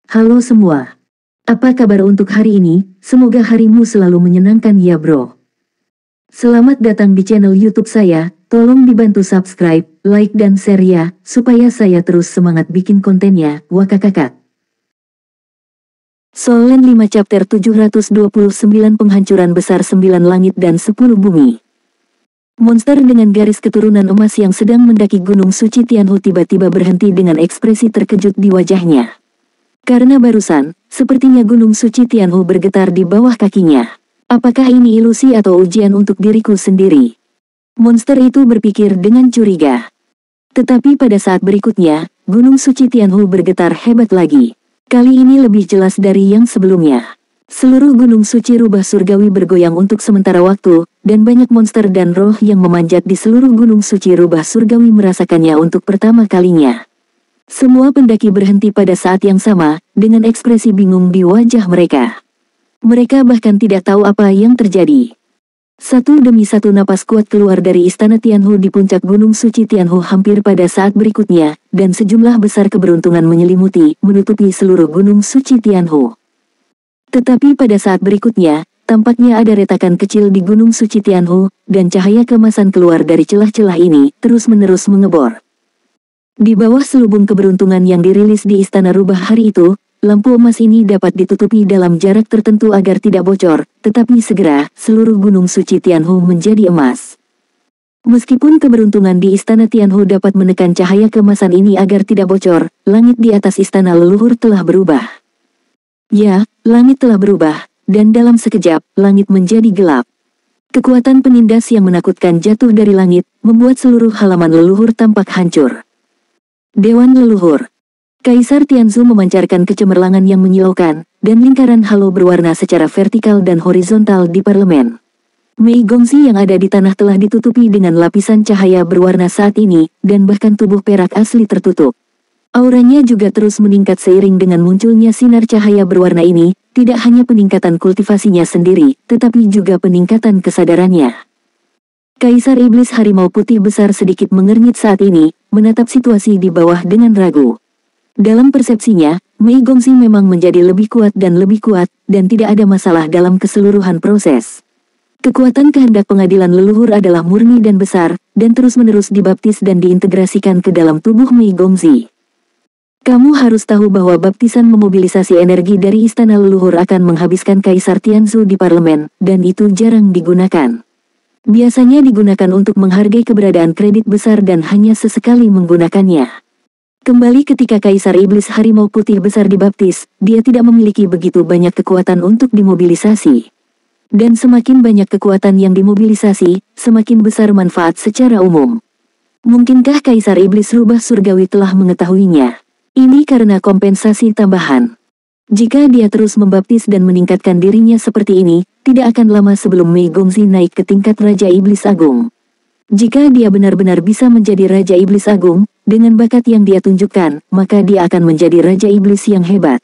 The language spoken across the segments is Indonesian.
Halo semua. Apa kabar untuk hari ini? Semoga harimu selalu menyenangkan ya bro. Selamat datang di channel YouTube saya. Tolong dibantu subscribe, like dan share ya, supaya saya terus semangat bikin kontennya. Wakakakak. Soul Land 5 Chapter 729 Penghancuran Besar 9 Langit dan 10 Bumi. Monster dengan garis keturunan emas yang sedang mendaki Gunung Suci Tianhu tiba-tiba berhenti dengan ekspresi terkejut di wajahnya. Karena barusan, sepertinya Gunung Suci Tianhu bergetar di bawah kakinya. Apakah ini ilusi atau ujian untuk diriku sendiri? Monster itu berpikir dengan curiga. Tetapi pada saat berikutnya, Gunung Suci Tianhu bergetar hebat lagi. Kali ini lebih jelas dari yang sebelumnya. Seluruh Gunung Suci Rubah Surgawi bergoyang untuk sementara waktu, dan banyak monster dan roh yang memanjat di seluruh Gunung Suci Rubah Surgawi merasakannya untuk pertama kalinya. Semua pendaki berhenti pada saat yang sama, dengan ekspresi bingung di wajah mereka. Mereka bahkan tidak tahu apa yang terjadi. Satu demi satu napas kuat keluar dari istana Tianhu di puncak Gunung Suci Tianhu hampir pada saat berikutnya, dan sejumlah besar keberuntungan menutupi seluruh Gunung Suci Tianhu. Tetapi pada saat berikutnya, tampaknya ada retakan kecil di Gunung Suci Tianhu, dan cahaya keemasan keluar dari celah-celah ini, terus-menerus mengebor. Di bawah selubung keberuntungan yang dirilis di Istana Rubah hari itu, lampu emas ini dapat ditutupi dalam jarak tertentu agar tidak bocor, tetapi segera, seluruh Gunung Suci Tianhu menjadi emas. Meskipun keberuntungan di Istana Tianhu dapat menekan cahaya keemasan ini agar tidak bocor, langit di atas istana leluhur telah berubah. Ya, langit telah berubah, dan dalam sekejap, langit menjadi gelap. Kekuatan penindas yang menakutkan jatuh dari langit, membuat seluruh halaman leluhur tampak hancur. Dewan Leluhur. Kaisar Tianzhu memancarkan kecemerlangan yang menyilaukan, dan lingkaran halo berwarna secara vertikal dan horizontal di parlemen. Mei Gongxi yang ada di tanah telah ditutupi dengan lapisan cahaya berwarna saat ini, dan bahkan tubuh perak asli tertutup. Auranya juga terus meningkat seiring dengan munculnya sinar cahaya berwarna ini, tidak hanya peningkatan kultivasinya sendiri, tetapi juga peningkatan kesadarannya. Kaisar Iblis Harimau Putih Besar sedikit mengernyit saat ini, menatap situasi di bawah dengan ragu. Dalam persepsinya, Mei Gongxi memang menjadi lebih kuat, dan tidak ada masalah dalam keseluruhan proses. Kekuatan kehendak pengadilan leluhur adalah murni dan besar, dan terus-menerus dibaptis dan diintegrasikan ke dalam tubuh Mei Gongxi. Kamu harus tahu bahwa baptisan memobilisasi energi dari istana leluhur akan menghabiskan Kaisar Tianzhu di parlemen, dan itu jarang digunakan. Biasanya digunakan untuk menghargai keberadaan kredit besar dan hanya sesekali menggunakannya. Kembali ketika Kaisar Iblis Harimau Putih Besar dibaptis, dia tidak memiliki begitu banyak kekuatan untuk dimobilisasi. Dan semakin banyak kekuatan yang dimobilisasi, semakin besar manfaat secara umum. Mungkinkah Kaisar Iblis Rubah Surgawi telah mengetahuinya? Ini karena kompensasi tambahan. Jika dia terus membaptis dan meningkatkan dirinya seperti ini, tidak akan lama sebelum Mei Gongxi naik ke tingkat Raja Iblis Agung. Jika dia benar-benar bisa menjadi Raja Iblis Agung, dengan bakat yang dia tunjukkan, maka dia akan menjadi Raja Iblis yang hebat.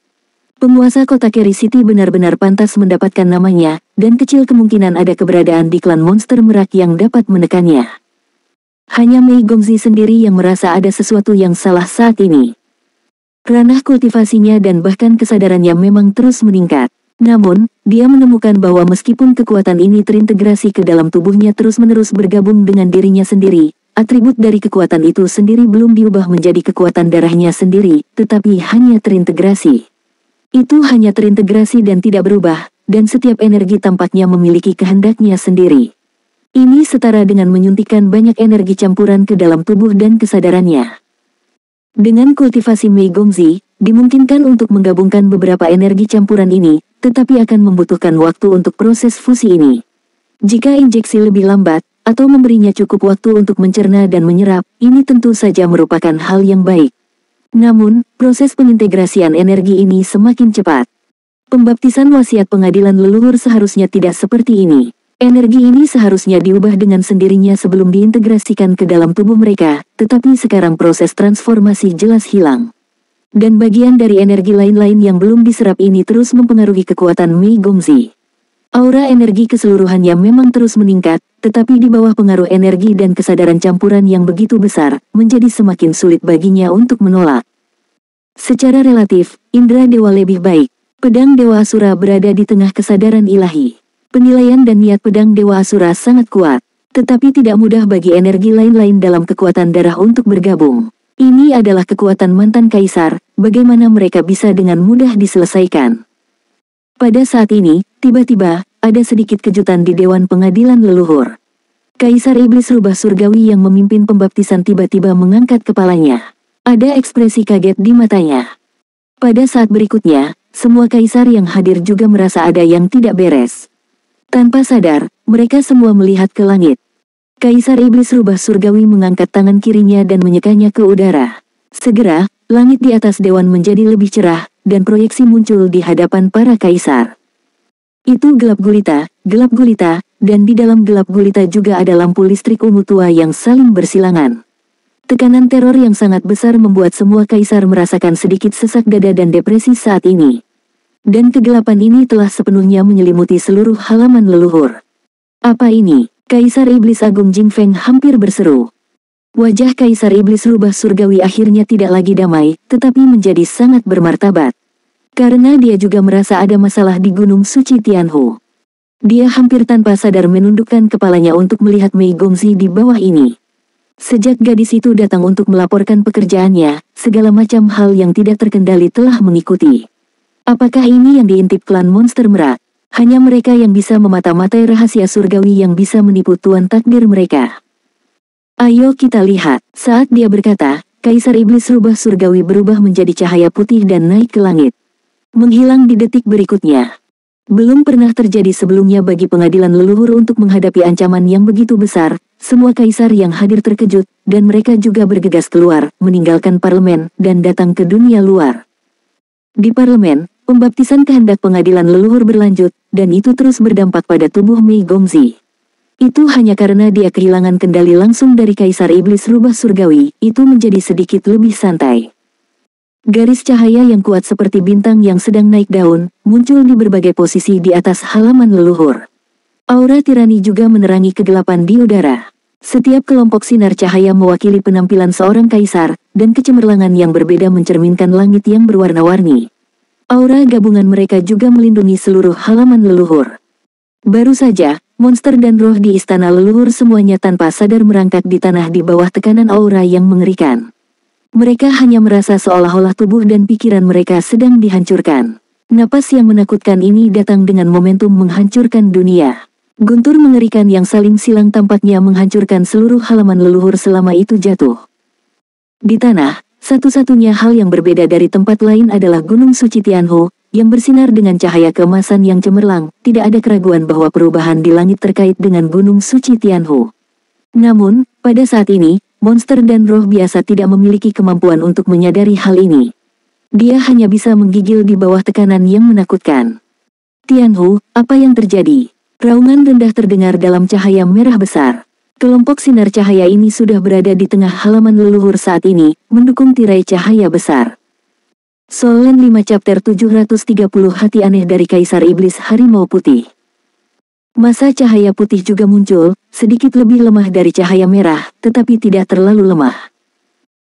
Penguasa kota Keri City benar-benar pantas mendapatkan namanya, dan kecil kemungkinan ada keberadaan di klan monster merak yang dapat menekannya. Hanya Mei Gongxi sendiri yang merasa ada sesuatu yang salah saat ini. Ranah kultivasinya dan bahkan kesadarannya memang terus meningkat. Namun, dia menemukan bahwa meskipun kekuatan ini terintegrasi ke dalam tubuhnya terus-menerus bergabung dengan dirinya sendiri, atribut dari kekuatan itu sendiri belum diubah menjadi kekuatan darahnya sendiri, tetapi hanya terintegrasi. Itu hanya terintegrasi dan tidak berubah, dan setiap energi tampaknya memiliki kehendaknya sendiri. Ini setara dengan menyuntikkan banyak energi campuran ke dalam tubuh dan kesadarannya. Dengan kultivasi Mei Gongxi, dimungkinkan untuk menggabungkan beberapa energi campuran ini, tetapi akan membutuhkan waktu untuk proses fusi ini. Jika injeksi lebih lambat, atau memberinya cukup waktu untuk mencerna dan menyerap, ini tentu saja merupakan hal yang baik. Namun, proses pengintegrasian energi ini semakin cepat. Pembaptisan wasiat pengadilan leluhur seharusnya tidak seperti ini. Energi ini seharusnya diubah dengan sendirinya sebelum diintegrasikan ke dalam tubuh mereka, tetapi sekarang proses transformasi jelas hilang. Dan bagian dari energi lain-lain yang belum diserap ini terus mempengaruhi kekuatan Mei Gongxi. Aura energi keseluruhannya memang terus meningkat, tetapi di bawah pengaruh energi dan kesadaran campuran yang begitu besar, menjadi semakin sulit baginya untuk menolak. Secara relatif, indera dewa lebih baik. Pedang Dewa Asura berada di tengah kesadaran ilahi. Penilaian dan niat pedang Dewa Asura sangat kuat, tetapi tidak mudah bagi energi lain-lain dalam kekuatan darah untuk bergabung. Ini adalah kekuatan mantan kaisar, bagaimana mereka bisa dengan mudah diselesaikan. Pada saat ini, tiba-tiba, ada sedikit kejutan di Dewan Pengadilan Leluhur. Kaisar Iblis Rubah Surgawi yang memimpin pembaptisan tiba-tiba mengangkat kepalanya. Ada ekspresi kaget di matanya. Pada saat berikutnya, semua kaisar yang hadir juga merasa ada yang tidak beres. Tanpa sadar, mereka semua melihat ke langit. Kaisar Iblis Rubah Surgawi mengangkat tangan kirinya dan menyekanya ke udara. Segera, langit di atas dewan menjadi lebih cerah, dan proyeksi muncul di hadapan para kaisar. Itu gelap gulita, dan di dalam gelap gulita juga ada lampu listrik ungu tua yang saling bersilangan. Tekanan teror yang sangat besar membuat semua kaisar merasakan sedikit sesak dada dan depresi saat ini. Dan kegelapan ini telah sepenuhnya menyelimuti seluruh halaman leluhur. Apa ini? Kaisar Iblis Agung Jing Feng hampir berseru. Wajah Kaisar Iblis Rubah Surgawi akhirnya tidak lagi damai, tetapi menjadi sangat bermartabat. Karena dia juga merasa ada masalah di Gunung Suci Tianhu. Dia hampir tanpa sadar menundukkan kepalanya untuk melihat Mei Gongzi di bawah ini. Sejak gadis itu datang untuk melaporkan pekerjaannya, segala macam hal yang tidak terkendali telah mengikuti. Apakah ini yang diintip klan monster merak? Hanya mereka yang bisa memata-matai rahasia surgawi yang bisa menipu tuan takdir mereka. Ayo kita lihat. Saat dia berkata, Kaisar Iblis Rubah Surgawi berubah menjadi cahaya putih dan naik ke langit. Menghilang di detik berikutnya. Belum pernah terjadi sebelumnya bagi pengadilan leluhur untuk menghadapi ancaman yang begitu besar. Semua kaisar yang hadir terkejut, dan mereka juga bergegas keluar, meninggalkan parlemen, dan datang ke dunia luar. Di parlemen, pembaptisan kehendak pengadilan leluhur berlanjut, dan itu terus berdampak pada tubuh Mei Gongzi. Itu hanya karena dia kehilangan kendali langsung dari Kaisar Iblis Rubah Surgawi, itu menjadi sedikit lebih santai. Garis cahaya yang kuat seperti bintang yang sedang naik daun, muncul di berbagai posisi di atas halaman leluhur. Aura tirani juga menerangi kegelapan di udara. Setiap kelompok sinar cahaya mewakili penampilan seorang kaisar, dan kecemerlangan yang berbeda mencerminkan langit yang berwarna-warni. Aura gabungan mereka juga melindungi seluruh halaman leluhur. Baru saja, monster dan roh di istana leluhur semuanya tanpa sadar merangkak di tanah di bawah tekanan aura yang mengerikan. Mereka hanya merasa seolah-olah tubuh dan pikiran mereka sedang dihancurkan. Napas yang menakutkan ini datang dengan momentum menghancurkan dunia. Guntur mengerikan yang saling silang tampaknya menghancurkan seluruh halaman leluhur selama itu jatuh. Di tanah, satu-satunya hal yang berbeda dari tempat lain adalah Gunung Suci Tianhu, yang bersinar dengan cahaya keemasan yang cemerlang. Tidak ada keraguan bahwa perubahan di langit terkait dengan Gunung Suci Tianhu. Namun, pada saat ini, monster dan roh biasa tidak memiliki kemampuan untuk menyadari hal ini. Dia hanya bisa menggigil di bawah tekanan yang menakutkan. Tianhu, apa yang terjadi? Raungan rendah terdengar dalam cahaya merah besar. Kelompok sinar cahaya ini sudah berada di tengah halaman leluhur saat ini, mendukung tirai cahaya besar. Solen 5 Chapter 730 Hati Aneh dari Kaisar Iblis Harimau Putih. Masa cahaya putih juga muncul, sedikit lebih lemah dari cahaya merah, tetapi tidak terlalu lemah.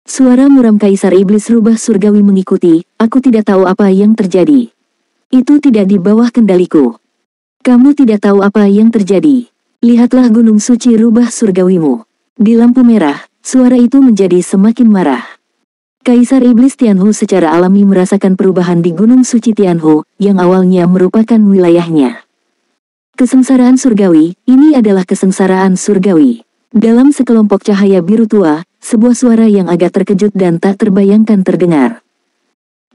Suara muram Kaisar Iblis Rubah Surgawi mengikuti, aku tidak tahu apa yang terjadi. Itu tidak di bawah kendaliku. Kamu tidak tahu apa yang terjadi. Lihatlah Gunung Suci Rubah Surgawimu. Di lampu merah, suara itu menjadi semakin marah. Kaisar Iblis Tianhu secara alami merasakan perubahan di Gunung Suci Tianhu, yang awalnya merupakan wilayahnya. Kesengsaraan surgawi, ini adalah kesengsaraan surgawi. Dalam sekelompok cahaya biru tua, sebuah suara yang agak terkejut dan tak terbayangkan terdengar.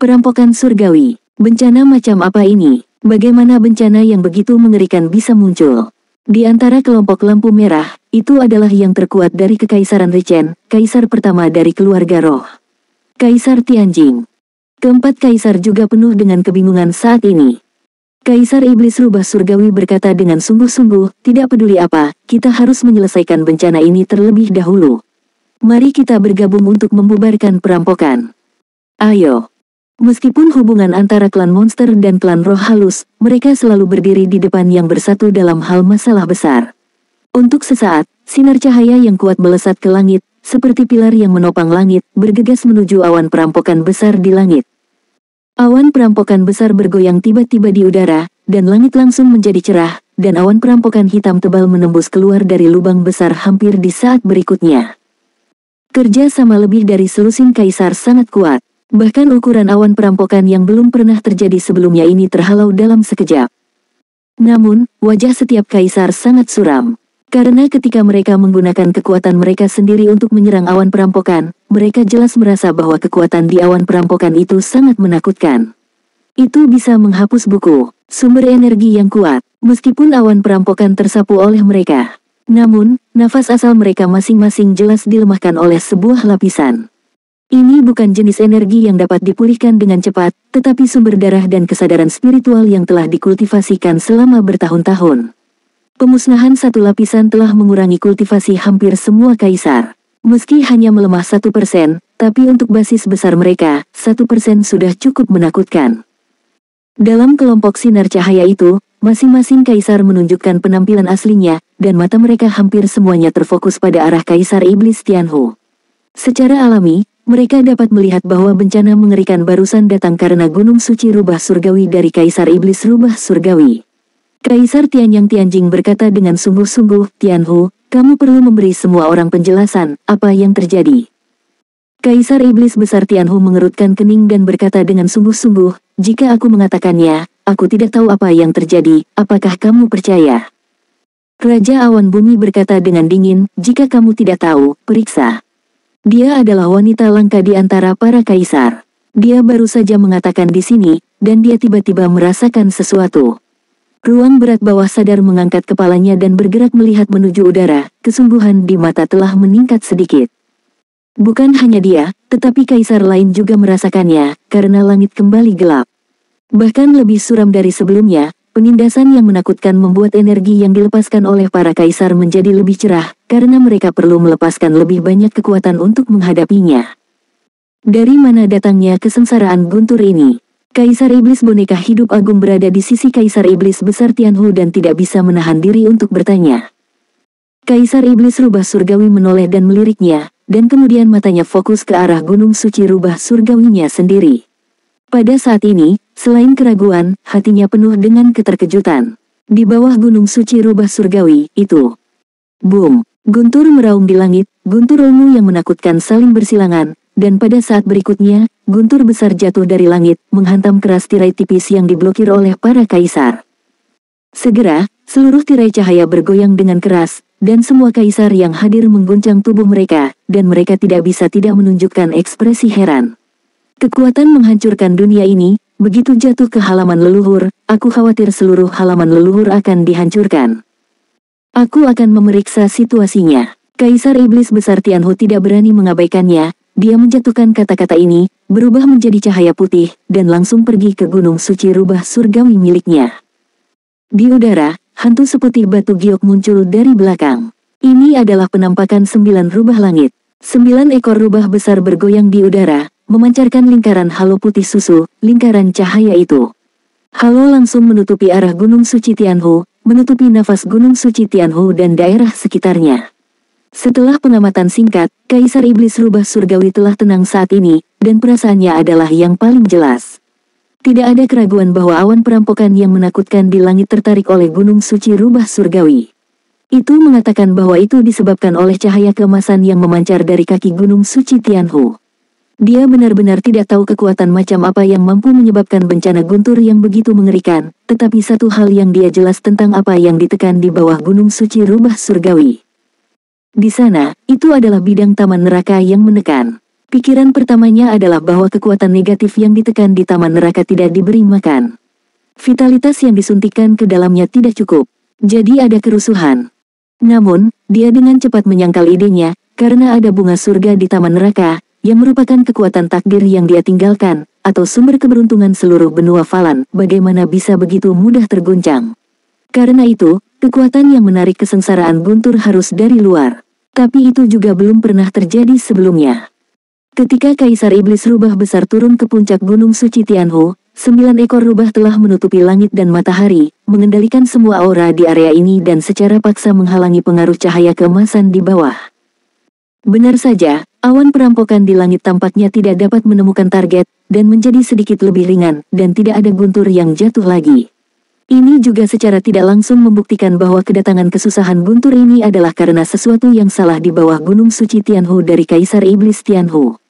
Perampokan surgawi. Bencana macam apa ini? Bagaimana bencana yang begitu mengerikan bisa muncul? Di antara kelompok lampu merah, itu adalah yang terkuat dari Kekaisaran Richen, kaisar pertama dari keluarga roh. Kaisar Tianjing. Keempat kaisar juga penuh dengan kebingungan saat ini. Kaisar Iblis Rubah Surgawi berkata dengan sungguh-sungguh, tidak peduli apa, kita harus menyelesaikan bencana ini terlebih dahulu. Mari kita bergabung untuk membubarkan perampokan. Ayo. Meskipun hubungan antara klan monster dan klan roh halus, mereka selalu berdiri di depan yang bersatu dalam hal masalah besar. Untuk sesaat, sinar cahaya yang kuat melesat ke langit, seperti pilar yang menopang langit, bergegas menuju awan perampokan besar di langit. Awan perampokan besar bergoyang tiba-tiba di udara, dan langit langsung menjadi cerah, dan awan perampokan hitam tebal menembus keluar dari lubang besar hampir di saat berikutnya. Kerja sama lebih dari selusin kaisar sangat kuat. Bahkan ukuran awan perampokan yang belum pernah terjadi sebelumnya ini terhalau dalam sekejap. Namun, wajah setiap kaisar sangat suram. Karena ketika mereka menggunakan kekuatan mereka sendiri untuk menyerang awan perampokan, mereka jelas merasa bahwa kekuatan di awan perampokan itu sangat menakutkan. Itu bisa menghapus buku, sumber energi yang kuat, meskipun awan perampokan tersapu oleh mereka. Namun, nafas asal mereka masing-masing jelas dilemahkan oleh sebuah lapisan. Ini bukan jenis energi yang dapat dipulihkan dengan cepat, tetapi sumber darah dan kesadaran spiritual yang telah dikultivasikan selama bertahun-tahun. Pemusnahan satu lapisan telah mengurangi kultivasi hampir semua kaisar. Meski hanya melemah 1%, tapi untuk basis besar mereka, 1% sudah cukup menakutkan. Dalam kelompok sinar cahaya itu, masing-masing kaisar menunjukkan penampilan aslinya, dan mata mereka hampir semuanya terfokus pada arah Kaisar Iblis Tianhu. Secara alami, mereka dapat melihat bahwa bencana mengerikan barusan datang karena gunung suci rubah surgawi dari Kaisar Iblis rubah surgawi. Kaisar Tianyang Tianjing berkata dengan sungguh-sungguh, "Tianhu, kamu perlu memberi semua orang penjelasan, apa yang terjadi." Kaisar Iblis besar Tianhu mengerutkan kening dan berkata dengan sungguh-sungguh, "Jika aku mengatakannya, aku tidak tahu apa yang terjadi, apakah kamu percaya?" Raja Awan Bumi berkata dengan dingin, "Jika kamu tidak tahu, periksa." Dia adalah wanita langka di antara para kaisar. Dia baru saja mengatakan di sini, dan dia tiba-tiba merasakan sesuatu. Ruang berat bawah sadar mengangkat kepalanya dan bergerak melihat menuju udara, kesungguhan di mata telah meningkat sedikit. Bukan hanya dia, tetapi kaisar lain juga merasakannya, karena langit kembali gelap. Bahkan lebih suram dari sebelumnya, penindasan yang menakutkan membuat energi yang dilepaskan oleh para kaisar menjadi lebih cerah, karena mereka perlu melepaskan lebih banyak kekuatan untuk menghadapinya. Dari mana datangnya kesengsaraan guntur ini? Kaisar Iblis boneka hidup agung berada di sisi Kaisar Iblis besar Tianhu dan tidak bisa menahan diri untuk bertanya. Kaisar Iblis rubah surgawi menoleh dan meliriknya, dan kemudian matanya fokus ke arah gunung suci rubah surgawinya sendiri. Pada saat ini, selain keraguan, hatinya penuh dengan keterkejutan. Di bawah gunung suci rubah surgawi, itu. Boom! Guntur meraung di langit, guntur ungu yang menakutkan saling bersilangan, dan pada saat berikutnya, guntur besar jatuh dari langit, menghantam keras tirai tipis yang diblokir oleh para kaisar. Segera, seluruh tirai cahaya bergoyang dengan keras, dan semua kaisar yang hadir mengguncang tubuh mereka, dan mereka tidak bisa tidak menunjukkan ekspresi heran. Kekuatan menghancurkan dunia ini, begitu jatuh ke halaman leluhur, aku khawatir seluruh halaman leluhur akan dihancurkan. Aku akan memeriksa situasinya. Kaisar Iblis besar Tianhu tidak berani mengabaikannya, dia menjatuhkan kata-kata ini, berubah menjadi cahaya putih, dan langsung pergi ke gunung suci rubah surgawi miliknya. Di udara, hantu seputih batu giok muncul dari belakang. Ini adalah penampakan 9 rubah langit. 9 ekor rubah besar bergoyang di udara, memancarkan lingkaran halo putih susu, lingkaran cahaya itu. Halo langsung menutupi arah gunung suci Tianhu, menutupi nafas gunung suci Tianhu dan daerah sekitarnya. Setelah pengamatan singkat, Kaisar Iblis rubah surgawi telah tenang saat ini, dan perasaannya adalah yang paling jelas. Tidak ada keraguan bahwa awan perampokan yang menakutkan di langit tertarik oleh gunung suci rubah surgawi. Itu mengatakan bahwa itu disebabkan oleh cahaya keemasan yang memancar dari kaki gunung suci Tianhu. Dia benar-benar tidak tahu kekuatan macam apa yang mampu menyebabkan bencana guntur yang begitu mengerikan, tetapi satu hal yang dia jelas tentang apa yang ditekan di bawah gunung suci rubah surgawi. Di sana, itu adalah bidang taman neraka yang menekan. Pikiran pertamanya adalah bahwa kekuatan negatif yang ditekan di taman neraka tidak diberi makan. Vitalitas yang disuntikkan ke dalamnya tidak cukup, jadi ada kerusuhan. Namun, dia dengan cepat menyangkal idenya, karena ada bunga surga di taman neraka, yang merupakan kekuatan takdir yang dia tinggalkan, atau sumber keberuntungan seluruh benua Falan, bagaimana bisa begitu mudah terguncang. Karena itu, kekuatan yang menarik kesengsaraan guntur harus dari luar. Tapi itu juga belum pernah terjadi sebelumnya. Ketika Kaisar Iblis rubah besar turun ke puncak gunung suci Tianhu, 9 ekor rubah telah menutupi langit dan matahari, mengendalikan semua aura di area ini dan secara paksa menghalangi pengaruh cahaya keemasan di bawah. Benar saja, awan perampokan di langit tampaknya tidak dapat menemukan target, dan menjadi sedikit lebih ringan, dan tidak ada guntur yang jatuh lagi. Ini juga secara tidak langsung membuktikan bahwa kedatangan kesusahan guntur ini adalah karena sesuatu yang salah di bawah Gunung Suci Tianhu dari Kaisar Iblis Tianhu.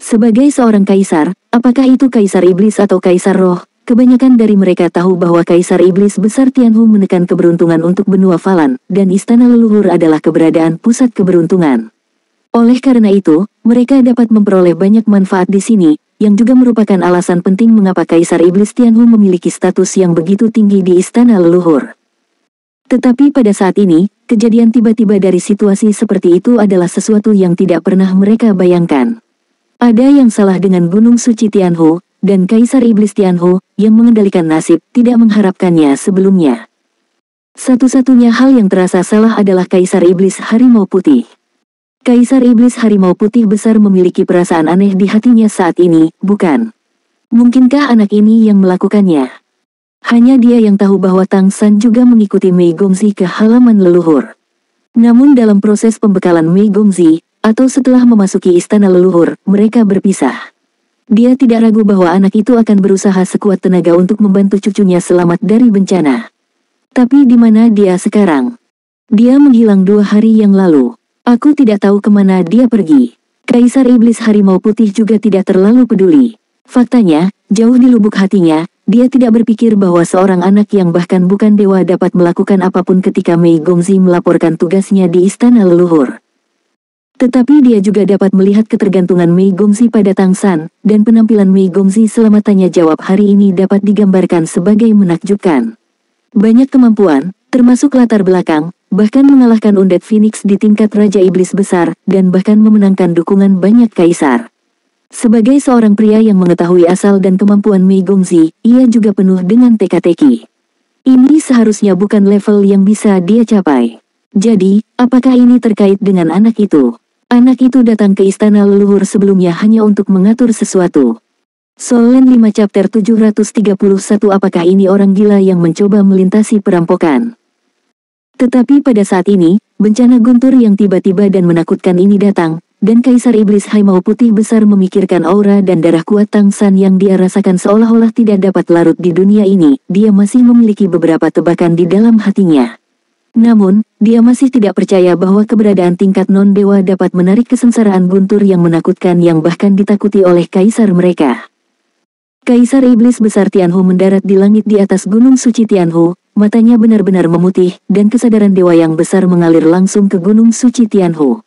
Sebagai seorang kaisar, apakah itu Kaisar Iblis atau Kaisar Roh, kebanyakan dari mereka tahu bahwa Kaisar Iblis Besar Tianhu menekan keberuntungan untuk benua Falan, dan Istana Leluhur adalah keberadaan pusat keberuntungan. Oleh karena itu, mereka dapat memperoleh banyak manfaat di sini, yang juga merupakan alasan penting mengapa Kaisar Iblis Tianhu memiliki status yang begitu tinggi di Istana Leluhur. Tetapi pada saat ini, kejadian tiba-tiba dari situasi seperti itu adalah sesuatu yang tidak pernah mereka bayangkan. Ada yang salah dengan Gunung Suci Tianhu, dan Kaisar Iblis Tianhu, yang mengendalikan nasib, tidak mengharapkannya sebelumnya. Satu-satunya hal yang terasa salah adalah Kaisar Iblis Harimau Putih. Kaisar Iblis Harimau Putih Besar memiliki perasaan aneh di hatinya saat ini, bukan? Mungkinkah anak ini yang melakukannya? Hanya dia yang tahu bahwa Tang San juga mengikuti Mei Gongzi ke halaman leluhur. Namun dalam proses pembekalan Mei Gongzi, atau setelah memasuki istana leluhur, mereka berpisah. Dia tidak ragu bahwa anak itu akan berusaha sekuat tenaga untuk membantu cucunya selamat dari bencana. Tapi di mana dia sekarang? Dia menghilang 2 hari yang lalu. Aku tidak tahu kemana dia pergi. Kaisar Iblis Harimau Putih juga tidak terlalu peduli. Faktanya, jauh di lubuk hatinya, dia tidak berpikir bahwa seorang anak yang bahkan bukan dewa dapat melakukan apapun ketika Mei Gongzi melaporkan tugasnya di istana leluhur. Tetapi dia juga dapat melihat ketergantungan Mei Gongzi pada Tang San, dan penampilan Mei Gongzi selama tanya jawab hari ini dapat digambarkan sebagai menakjubkan. Banyak kemampuan, termasuk latar belakang, bahkan mengalahkan Undead Phoenix di tingkat Raja Iblis Besar, dan bahkan memenangkan dukungan banyak kaisar. Sebagai seorang pria yang mengetahui asal dan kemampuan Mei Gongzi, ia juga penuh dengan teka-teki. Ini seharusnya bukan level yang bisa dia capai. Jadi, apakah ini terkait dengan anak itu? Anak itu datang ke istana leluhur sebelumnya hanya untuk mengatur sesuatu. Solen 5 chapter 731. Apakah ini orang gila yang mencoba melintasi perampokan? Tetapi pada saat ini, bencana guntur yang tiba-tiba dan menakutkan ini datang, dan Kaisar Iblis Harimau Putih Besar memikirkan aura dan darah kuat Tang San yang dia rasakan seolah-olah tidak dapat larut di dunia ini. Dia masih memiliki beberapa tebakan di dalam hatinya. Namun, dia masih tidak percaya bahwa keberadaan tingkat non-dewa dapat menarik kesengsaraan guntur yang menakutkan yang bahkan ditakuti oleh kaisar mereka. Kaisar Iblis Besar Tianhu mendarat di langit di atas Gunung Suci Tianhu, matanya benar-benar memutih, dan kesadaran dewa yang besar mengalir langsung ke Gunung Suci Tianhu.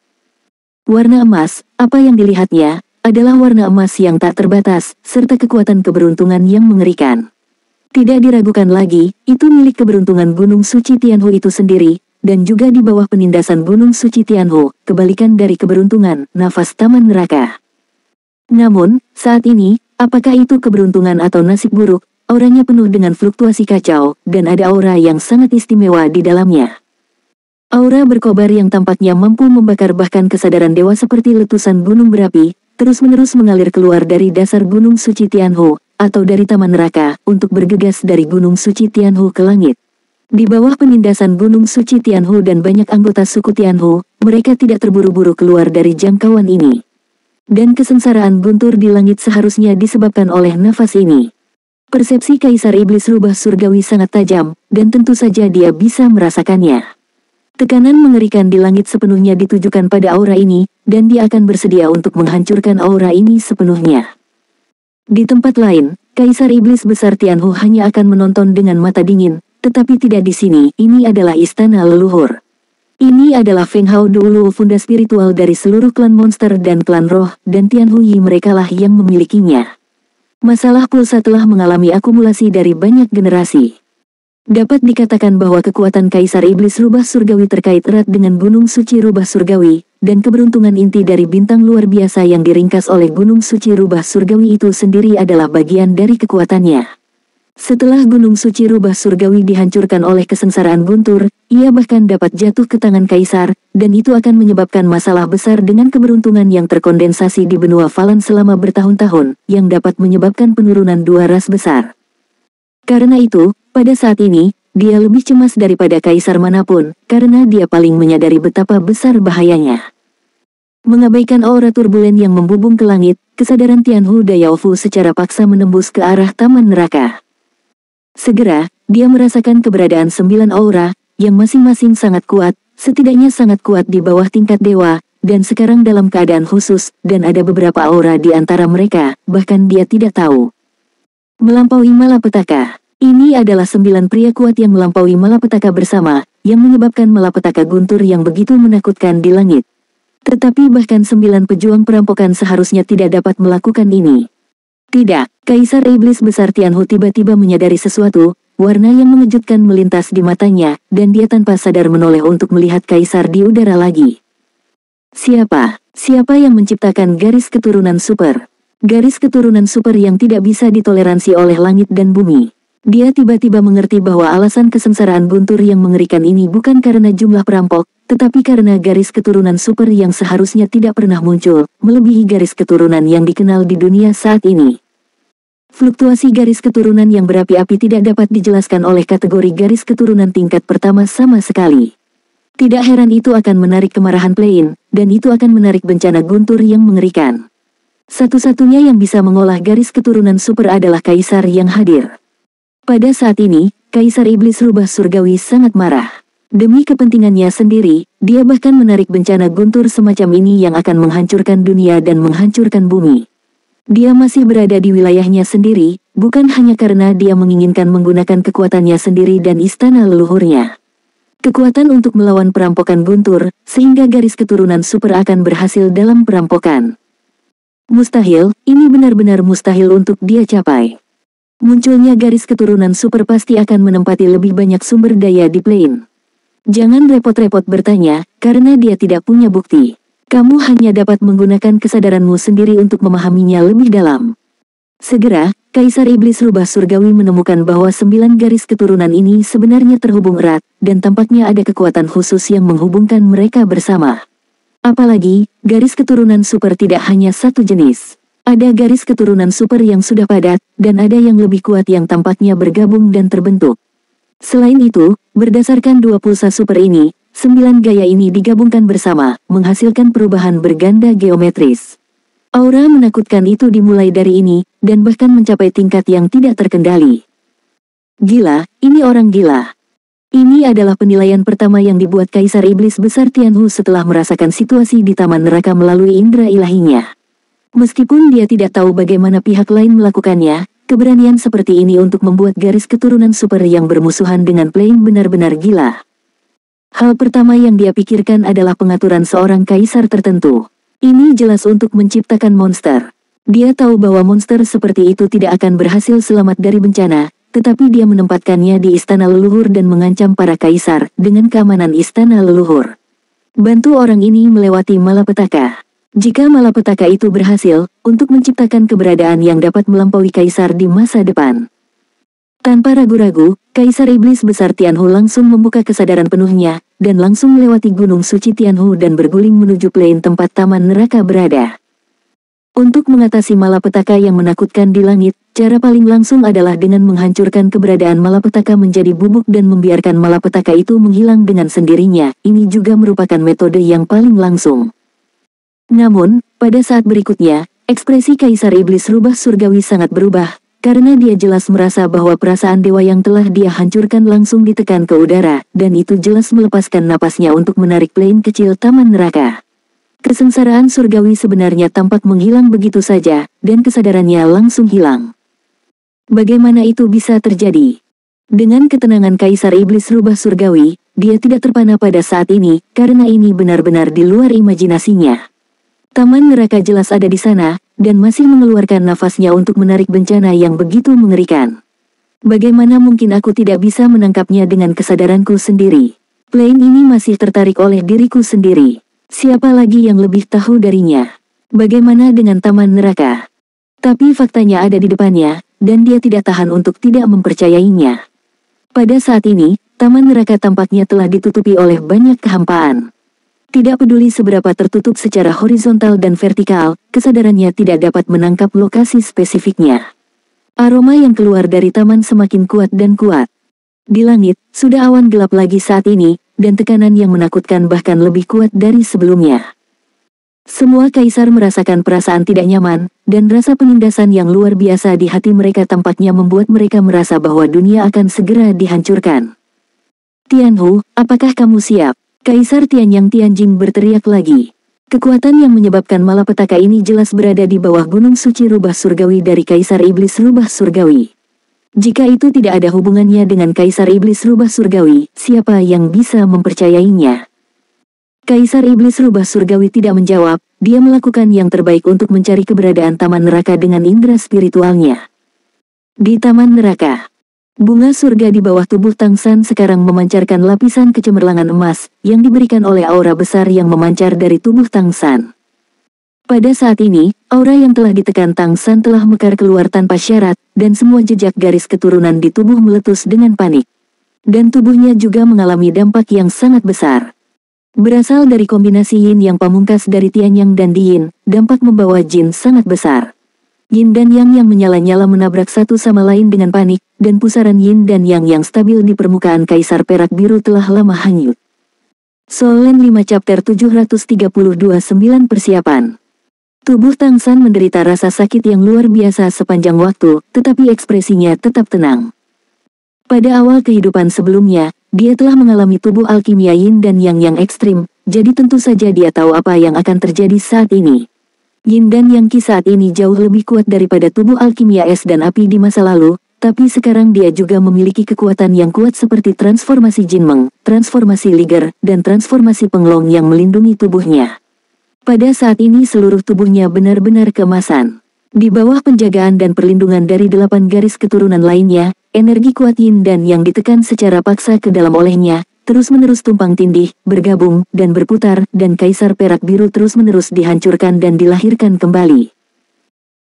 Warna emas, apa yang dilihatnya, adalah warna emas yang tak terbatas, serta kekuatan keberuntungan yang mengerikan. Tidak diragukan lagi, itu milik keberuntungan Gunung Suci Tianhu itu sendiri, dan juga di bawah penindasan Gunung Suci Tianhu, kebalikan dari keberuntungan, nafas taman neraka. Namun, saat ini, apakah itu keberuntungan atau nasib buruk, auranya penuh dengan fluktuasi kacau, dan ada aura yang sangat istimewa di dalamnya. Aura berkobar yang tampaknya mampu membakar bahkan kesadaran dewa seperti letusan gunung berapi, terus-menerus mengalir keluar dari dasar Gunung Suci Tianhu, atau dari taman neraka, untuk bergegas dari Gunung Suci Tianhu ke langit. Di bawah penindasan Gunung Suci Tianhu dan banyak anggota suku Tianhu, mereka tidak terburu-buru keluar dari jangkauan ini. Dan kesengsaraan guntur di langit seharusnya disebabkan oleh nafas ini. Persepsi Kaisar Iblis Rubah Surgawi sangat tajam, dan tentu saja dia bisa merasakannya. Tekanan mengerikan di langit sepenuhnya ditujukan pada aura ini, dan dia akan bersedia untuk menghancurkan aura ini sepenuhnya. Di tempat lain, Kaisar Iblis Besar Tianhu hanya akan menonton dengan mata dingin, tetapi tidak di sini. Ini adalah istana leluhur. Ini adalah Feng Hao Dulu, funda spiritual dari seluruh klan monster dan klan roh, dan Tianhu Yi merekalah yang memilikinya. Masalah pulsa telah mengalami akumulasi dari banyak generasi. Dapat dikatakan bahwa kekuatan Kaisar Iblis Rubah Surgawi terkait erat dengan Gunung Suci Rubah Surgawi, dan keberuntungan inti dari bintang luar biasa yang diringkas oleh Gunung Suci Rubah Surgawi itu sendiri adalah bagian dari kekuatannya. Setelah Gunung Suci Rubah Surgawi dihancurkan oleh kesengsaraan guntur, ia bahkan dapat jatuh ke tangan Kaisar, dan itu akan menyebabkan masalah besar dengan keberuntungan yang terkondensasi di benua Falan selama bertahun-tahun, yang dapat menyebabkan penurunan 2 ras besar. Karena itu, pada saat ini, dia lebih cemas daripada kaisar manapun, karena dia paling menyadari betapa besar bahayanya. Mengabaikan aura turbulen yang membubung ke langit, kesadaran Tianhu Dayaofu secara paksa menembus ke arah taman neraka. Segera, dia merasakan keberadaan 9 aura, yang masing-masing sangat kuat, setidaknya sangat kuat di bawah tingkat dewa, dan sekarang dalam keadaan khusus, dan ada beberapa aura di antara mereka, bahkan dia tidak tahu. Melampaui malapetaka. Ini adalah 9 pria kuat yang melampaui malapetaka bersama, yang menyebabkan malapetaka guntur yang begitu menakutkan di langit. Tetapi bahkan 9 pejuang perampokan seharusnya tidak dapat melakukan ini. Tidak, Kaisar Iblis Besar Tianhu tiba-tiba menyadari sesuatu, warna yang mengejutkan melintas di matanya, dan dia tanpa sadar menoleh untuk melihat Kaisar di udara lagi. Siapa? Siapa yang menciptakan garis keturunan super? Garis keturunan super yang tidak bisa ditoleransi oleh langit dan bumi. Dia tiba-tiba mengerti bahwa alasan kesengsaraan guntur yang mengerikan ini bukan karena jumlah perampok, tetapi karena garis keturunan super yang seharusnya tidak pernah muncul, melebihi garis keturunan yang dikenal di dunia saat ini. Fluktuasi garis keturunan yang berapi-api tidak dapat dijelaskan oleh kategori garis keturunan tingkat pertama sama sekali. Tidak heran itu akan menarik kemarahan Plain, dan itu akan menarik bencana guntur yang mengerikan. Satu-satunya yang bisa mengolah garis keturunan super adalah Kaisar yang hadir. Pada saat ini, Kaisar Iblis Rubah Surgawi sangat marah. Demi kepentingannya sendiri, dia bahkan menarik bencana guntur semacam ini yang akan menghancurkan dunia dan menghancurkan bumi. Dia masih berada di wilayahnya sendiri, bukan hanya karena dia menginginkan menggunakan kekuatannya sendiri dan istana leluhurnya. Kekuatan untuk melawan perampokan guntur, sehingga garis keturunan super akan berhasil dalam perampokan. Mustahil, ini benar-benar mustahil untuk dia capai. Munculnya garis keturunan super pasti akan menempati lebih banyak sumber daya di Plain. Jangan repot-repot bertanya, karena dia tidak punya bukti. Kamu hanya dapat menggunakan kesadaranmu sendiri untuk memahaminya lebih dalam. Segera, Kaisar Iblis Rubah Surgawi menemukan bahwa 9 garis keturunan ini sebenarnya terhubung erat, dan tampaknya ada kekuatan khusus yang menghubungkan mereka bersama. Apalagi, garis keturunan super tidak hanya satu jenis. Ada garis keturunan super yang sudah padat, dan ada yang lebih kuat yang tampaknya bergabung dan terbentuk. Selain itu, berdasarkan 2 pulsa super ini, 9 gaya ini digabungkan bersama, menghasilkan perubahan berganda geometris. Aura menakutkan itu dimulai dari ini, dan bahkan mencapai tingkat yang tidak terkendali. Gila, ini orang gila. Ini adalah penilaian pertama yang dibuat Kaisar Iblis Besar Tianhu setelah merasakan situasi di taman neraka melalui indera ilahinya. Meskipun dia tidak tahu bagaimana pihak lain melakukannya, keberanian seperti ini untuk membuat garis keturunan super yang bermusuhan dengan Plain benar-benar gila. Hal pertama yang dia pikirkan adalah pengaturan seorang kaisar tertentu. Ini jelas untuk menciptakan monster. Dia tahu bahwa monster seperti itu tidak akan berhasil selamat dari bencana, tetapi dia menempatkannya di istana leluhur dan mengancam para kaisar dengan keamanan istana leluhur. Bantu orang ini melewati malapetaka. Jika malapetaka itu berhasil, untuk menciptakan keberadaan yang dapat melampaui kaisar di masa depan. Tanpa ragu-ragu, Kaisar Iblis Besar Tianhu langsung membuka kesadaran penuhnya, dan langsung melewati Gunung Suci Tianhu dan berguling menuju Plain tempat taman neraka berada. Untuk mengatasi malapetaka yang menakutkan di langit, cara paling langsung adalah dengan menghancurkan keberadaan malapetaka menjadi bubuk dan membiarkan malapetaka itu menghilang dengan sendirinya. Ini juga merupakan metode yang paling langsung. Namun, pada saat berikutnya, ekspresi Kaisar Iblis Rubah Surgawi sangat berubah, karena dia jelas merasa bahwa perasaan dewa yang telah dia hancurkan langsung ditekan ke udara, dan itu jelas melepaskan napasnya untuk menarik Plain kecil taman neraka. Kesengsaraan surgawi sebenarnya tampak menghilang begitu saja, dan kesadarannya langsung hilang. Bagaimana itu bisa terjadi? Dengan ketenangan Kaisar Iblis Rubah Surgawi, dia tidak terpana pada saat ini, karena ini benar-benar di luar imajinasinya. Taman neraka jelas ada di sana, dan masih mengeluarkan nafasnya untuk menarik bencana yang begitu mengerikan. Bagaimana mungkin aku tidak bisa menangkapnya dengan kesadaranku sendiri? Plain ini masih tertarik oleh diriku sendiri. Siapa lagi yang lebih tahu darinya? Bagaimana dengan taman neraka? Tapi faktanya ada di depannya, dan dia tidak tahan untuk tidak mempercayainya. Pada saat ini, taman neraka tampaknya telah ditutupi oleh banyak kehampaan. Tidak peduli seberapa tertutup secara horizontal dan vertikal, kesadarannya tidak dapat menangkap lokasi spesifiknya. Aroma yang keluar dari taman semakin kuat dan kuat. Di langit, sudah awan gelap lagi saat ini, dan tekanan yang menakutkan bahkan lebih kuat dari sebelumnya. Semua kaisar merasakan perasaan tidak nyaman, dan rasa penindasan yang luar biasa di hati mereka tampaknya membuat mereka merasa bahwa dunia akan segera dihancurkan. Tianhu, apakah kamu siap? Kaisar Tianyang Tianjing berteriak lagi. Kekuatan yang menyebabkan malapetaka ini jelas berada di bawah gunung suci rubah surgawi dari Kaisar Iblis Rubah Surgawi. Jika itu tidak ada hubungannya dengan Kaisar Iblis Rubah Surgawi, siapa yang bisa mempercayainya? Kaisar Iblis Rubah Surgawi tidak menjawab, dia melakukan yang terbaik untuk mencari keberadaan taman neraka dengan indera spiritualnya. Di taman neraka, bunga surga di bawah tubuh Tang San sekarang memancarkan lapisan kecemerlangan emas, yang diberikan oleh aura besar yang memancar dari tubuh Tang San. Pada saat ini, aura yang telah ditekan Tang San telah mekar keluar tanpa syarat, dan semua jejak garis keturunan di tubuh meletus dengan panik. Dan tubuhnya juga mengalami dampak yang sangat besar. Berasal dari kombinasi yin yang pamungkas dari Tianyang dan Diyin, dampak membawa jin sangat besar. Yin dan yang menyala-nyala menabrak satu sama lain dengan panik, dan pusaran yin dan yang stabil di permukaan Kaisar Perak Biru telah lama hanyut. Solen 5 Chapter 732 9 Persiapan. Tubuh Tang San menderita rasa sakit yang luar biasa sepanjang waktu, tetapi ekspresinya tetap tenang. Pada awal kehidupan sebelumnya, dia telah mengalami tubuh alkimia yin dan yang ekstrim, jadi tentu saja dia tahu apa yang akan terjadi saat ini. Yin dan yang Qi saat ini jauh lebih kuat daripada tubuh alkimia es dan api di masa lalu, tapi sekarang dia juga memiliki kekuatan yang kuat seperti transformasi Jinmeng, transformasi Liger, dan transformasi Penglong yang melindungi tubuhnya. Pada saat ini seluruh tubuhnya benar-benar keemasan. Di bawah penjagaan dan perlindungan dari 8 garis keturunan lainnya, energi kuat yin dan yang ditekan secara paksa ke dalam olehnya, terus-menerus tumpang tindih, bergabung, dan berputar, dan Kaisar Perak Biru terus-menerus dihancurkan dan dilahirkan kembali.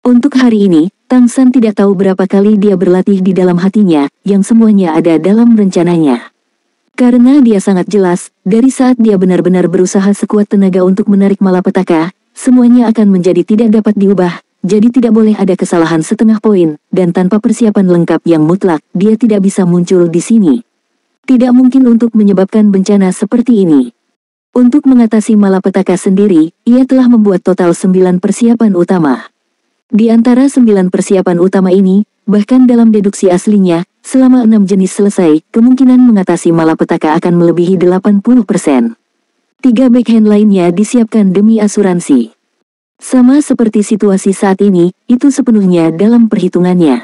Untuk hari ini, Tang San tidak tahu berapa kali dia berlatih di dalam hatinya, yang semuanya ada dalam rencananya. Karena dia sangat jelas, dari saat dia benar-benar berusaha sekuat tenaga untuk menarik malapetaka, semuanya akan menjadi tidak dapat diubah. Jadi tidak boleh ada kesalahan setengah poin, dan tanpa persiapan lengkap yang mutlak, dia tidak bisa muncul di sini. Tidak mungkin untuk menyebabkan bencana seperti ini. Untuk mengatasi malapetaka sendiri, ia telah membuat total 9 persiapan utama. Di antara 9 persiapan utama ini, bahkan dalam deduksi aslinya, selama 6 jenis selesai, kemungkinan mengatasi malapetaka akan melebihi 80%. 3 backhand lainnya disiapkan demi asuransi. Sama seperti situasi saat ini, itu sepenuhnya dalam perhitungannya.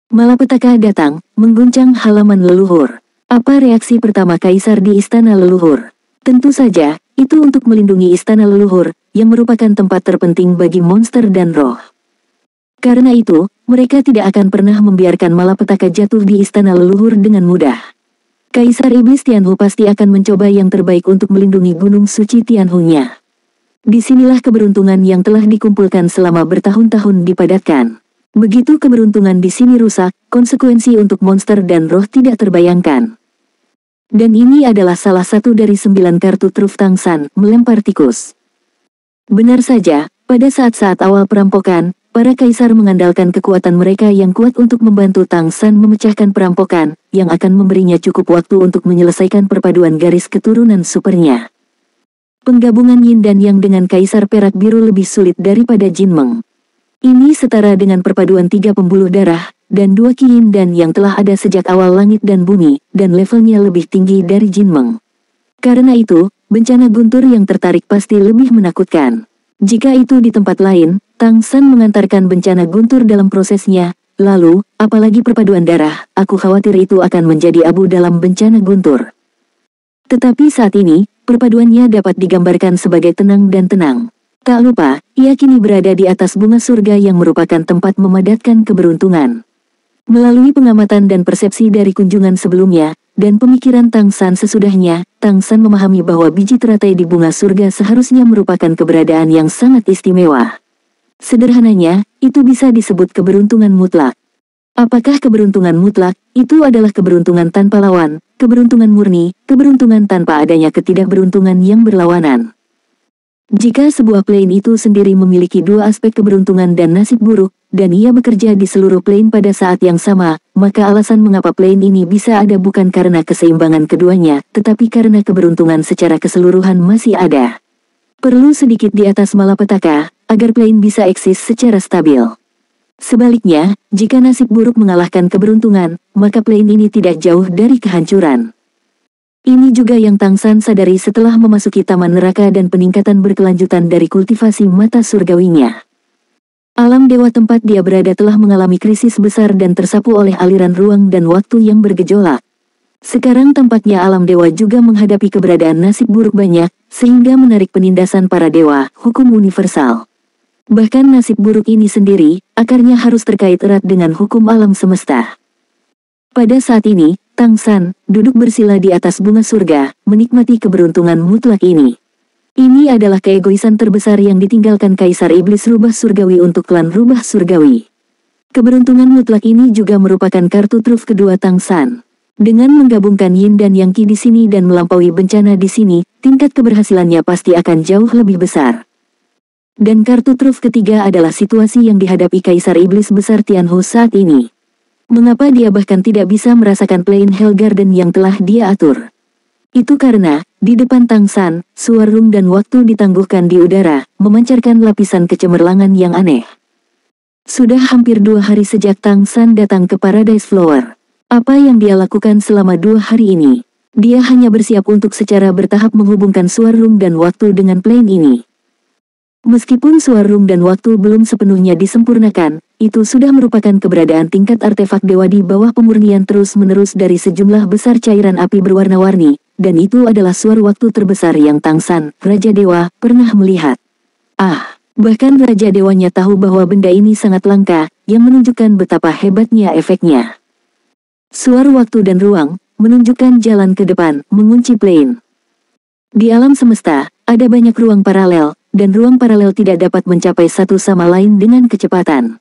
Malapetaka datang, mengguncang halaman leluhur. Apa reaksi pertama Kaisar di Istana Leluhur? Tentu saja, itu untuk melindungi Istana Leluhur, yang merupakan tempat terpenting bagi monster dan roh. Karena itu, mereka tidak akan pernah membiarkan malapetaka jatuh di Istana Leluhur dengan mudah. Kaisar Iblis Tianhu pasti akan mencoba yang terbaik untuk melindungi gunung suci Tianhu-nya. Disinilah keberuntungan yang telah dikumpulkan selama bertahun-tahun dipadatkan. Begitu keberuntungan di sini rusak, konsekuensi untuk monster dan roh tidak terbayangkan. Dan ini adalah salah satu dari 9 kartu truf Tang San, melempar tikus. Benar saja, pada saat-saat awal perampokan, para kaisar mengandalkan kekuatan mereka yang kuat untuk membantu Tang San memecahkan perampokan, yang akan memberinya cukup waktu untuk menyelesaikan perpaduan garis keturunan supernya. Penggabungan yin dan yang dengan Kaisar Perak Biru lebih sulit daripada Jinmeng. Ini setara dengan perpaduan 3 pembuluh darah, dan 2 Qi yin dan yang telah ada sejak awal langit dan bumi, dan levelnya lebih tinggi dari Jinmeng. Karena itu, bencana guntur yang tertarik pasti lebih menakutkan. Jika itu di tempat lain, Tang San mengantarkan bencana guntur dalam prosesnya, lalu, apalagi perpaduan darah, aku khawatir itu akan menjadi abu dalam bencana guntur. Tetapi saat ini, perpaduannya dapat digambarkan sebagai tenang dan tenang. Tak lupa, ia kini berada di atas bunga surga yang merupakan tempat memadatkan keberuntungan. Melalui pengamatan dan persepsi dari kunjungan sebelumnya, dan pemikiran Tang San sesudahnya, Tang San memahami bahwa biji teratai di bunga surga seharusnya merupakan keberadaan yang sangat istimewa. Sederhananya, itu bisa disebut keberuntungan mutlak. Apakah keberuntungan mutlak? Itu adalah keberuntungan tanpa lawan, keberuntungan murni, keberuntungan tanpa adanya ketidakberuntungan yang berlawanan. Jika sebuah plane itu sendiri memiliki 2 aspek keberuntungan dan nasib buruk, dan ia bekerja di seluruh plane pada saat yang sama, maka alasan mengapa plane ini bisa ada bukan karena keseimbangan keduanya, tetapi karena keberuntungan secara keseluruhan masih ada. Perlu sedikit di atas malapetaka, agar plane bisa eksis secara stabil. Sebaliknya, jika nasib buruk mengalahkan keberuntungan, maka plane ini tidak jauh dari kehancuran. Ini juga yang Tang San sadari setelah memasuki taman neraka dan peningkatan berkelanjutan dari kultivasi mata surgawinya. Alam dewa tempat dia berada telah mengalami krisis besar dan tersapu oleh aliran ruang dan waktu yang bergejolak. Sekarang tampaknya alam dewa juga menghadapi keberadaan nasib buruk banyak, sehingga menarik penindasan para dewa, hukum universal. Bahkan nasib buruk ini sendiri, akarnya harus terkait erat dengan hukum alam semesta. Pada saat ini, Tang San duduk bersila di atas bunga surga, menikmati keberuntungan mutlak ini. Ini adalah keegoisan terbesar yang ditinggalkan Kaisar Iblis Rubah Surgawi untuk klan Rubah Surgawi. Keberuntungan mutlak ini juga merupakan kartu truf kedua Tang San. Dengan menggabungkan Yin dan Yang Qi di sini dan melampaui bencana di sini, tingkat keberhasilannya pasti akan jauh lebih besar. Dan kartu truf ketiga adalah situasi yang dihadapi Kaisar Iblis Besar Tianhu saat ini. Mengapa dia bahkan tidak bisa merasakan plane Hell Garden yang telah dia atur? Itu karena, di depan Tang San, suarung dan waktu ditangguhkan di udara, memancarkan lapisan kecemerlangan yang aneh. Sudah hampir 2 hari sejak Tang San datang ke Paradise Flower. Apa yang dia lakukan selama 2 hari ini? Dia hanya bersiap untuk secara bertahap menghubungkan suarung dan waktu dengan plane ini. Meskipun suarung dan waktu belum sepenuhnya disempurnakan, itu sudah merupakan keberadaan tingkat artefak dewa di bawah pemurnian terus-menerus dari sejumlah besar cairan api berwarna-warni, dan itu adalah suar waktu terbesar yang Tang San, Raja Dewa, pernah melihat. Bahkan Raja Dewanya tahu bahwa benda ini sangat langka, yang menunjukkan betapa hebatnya efeknya. Suar waktu dan ruang, menunjukkan jalan ke depan, mengunci plane. Di alam semesta, ada banyak ruang paralel, dan ruang paralel tidak dapat mencapai satu sama lain dengan kecepatan.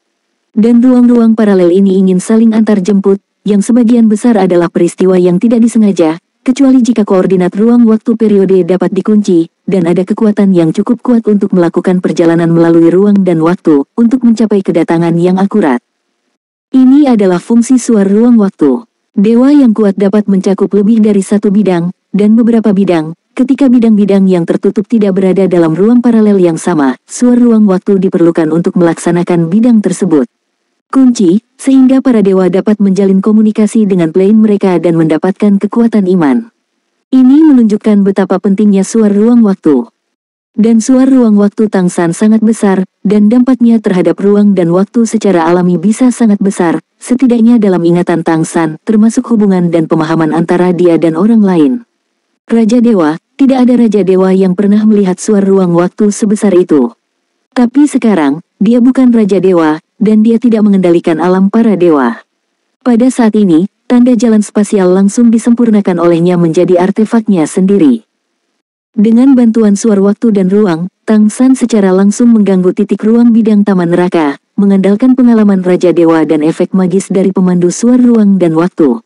Dan ruang-ruang paralel ini ingin saling antar jemput, yang sebagian besar adalah peristiwa yang tidak disengaja, kecuali jika koordinat ruang waktu periode dapat dikunci, dan ada kekuatan yang cukup kuat untuk melakukan perjalanan melalui ruang dan waktu, untuk mencapai kedatangan yang akurat. Ini adalah fungsi suar ruang waktu. Dewa yang kuat dapat mencakup lebih dari satu bidang, dan beberapa bidang. Ketika bidang-bidang yang tertutup tidak berada dalam ruang paralel yang sama, suar ruang waktu diperlukan untuk melaksanakan bidang tersebut. Kunci, sehingga para dewa dapat menjalin komunikasi dengan plane mereka dan mendapatkan kekuatan iman. Ini menunjukkan betapa pentingnya suar ruang waktu. Dan suar ruang waktu Tang San sangat besar, dan dampaknya terhadap ruang dan waktu secara alami bisa sangat besar, setidaknya dalam ingatan Tang San, termasuk hubungan dan pemahaman antara dia dan orang lain. Raja Dewa, tidak ada Raja Dewa yang pernah melihat suar ruang waktu sebesar itu. Tapi sekarang, dia bukan Raja Dewa, dan dia tidak mengendalikan alam para dewa. Pada saat ini, tanda jalan spasial langsung disempurnakan olehnya menjadi artefaknya sendiri. Dengan bantuan suar waktu dan ruang, Tang San secara langsung mengganggu titik ruang bidang taman neraka, mengandalkan pengalaman Raja Dewa dan efek magis dari pemandu suar ruang dan waktu.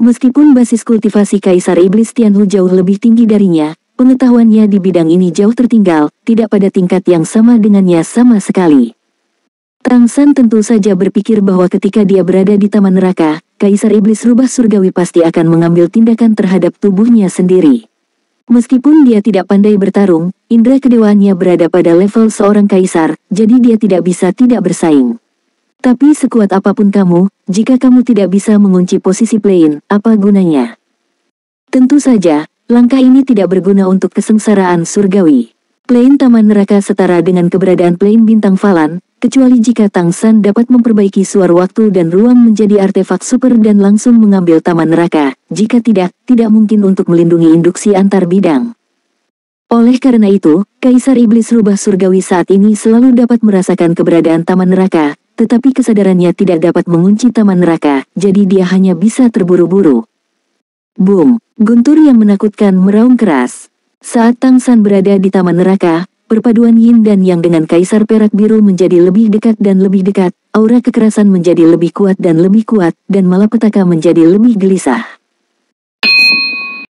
Meskipun basis kultivasi Kaisar Iblis Tianhu jauh lebih tinggi darinya, pengetahuannya di bidang ini jauh tertinggal, tidak pada tingkat yang sama dengannya sama sekali. Tang San tentu saja berpikir bahwa ketika dia berada di taman neraka, Kaisar Iblis Rubah Surgawi pasti akan mengambil tindakan terhadap tubuhnya sendiri. Meskipun dia tidak pandai bertarung, indera kedewaannya berada pada level seorang kaisar, jadi dia tidak bisa tidak bersaing. Tapi sekuat apapun kamu, jika kamu tidak bisa mengunci posisi plane, apa gunanya? Tentu saja, langkah ini tidak berguna untuk kesengsaraan surgawi. Plane taman neraka setara dengan keberadaan plane bintang Falan, kecuali jika Tang San dapat memperbaiki suar waktu dan ruang menjadi artefak super dan langsung mengambil taman neraka. Jika tidak, tidak mungkin untuk melindungi induksi antar bidang. Oleh karena itu, Kaisar Iblis Rubah Surgawi saat ini selalu dapat merasakan keberadaan taman neraka, tetapi kesadarannya tidak dapat mengunci taman neraka, jadi dia hanya bisa terburu-buru. Boom! Guntur yang menakutkan meraung keras. Saat Tang San berada di taman neraka, perpaduan Yin dan Yang dengan Kaisar Perak Biru menjadi lebih dekat dan lebih dekat, aura kekerasan menjadi lebih kuat dan malapetaka menjadi lebih gelisah.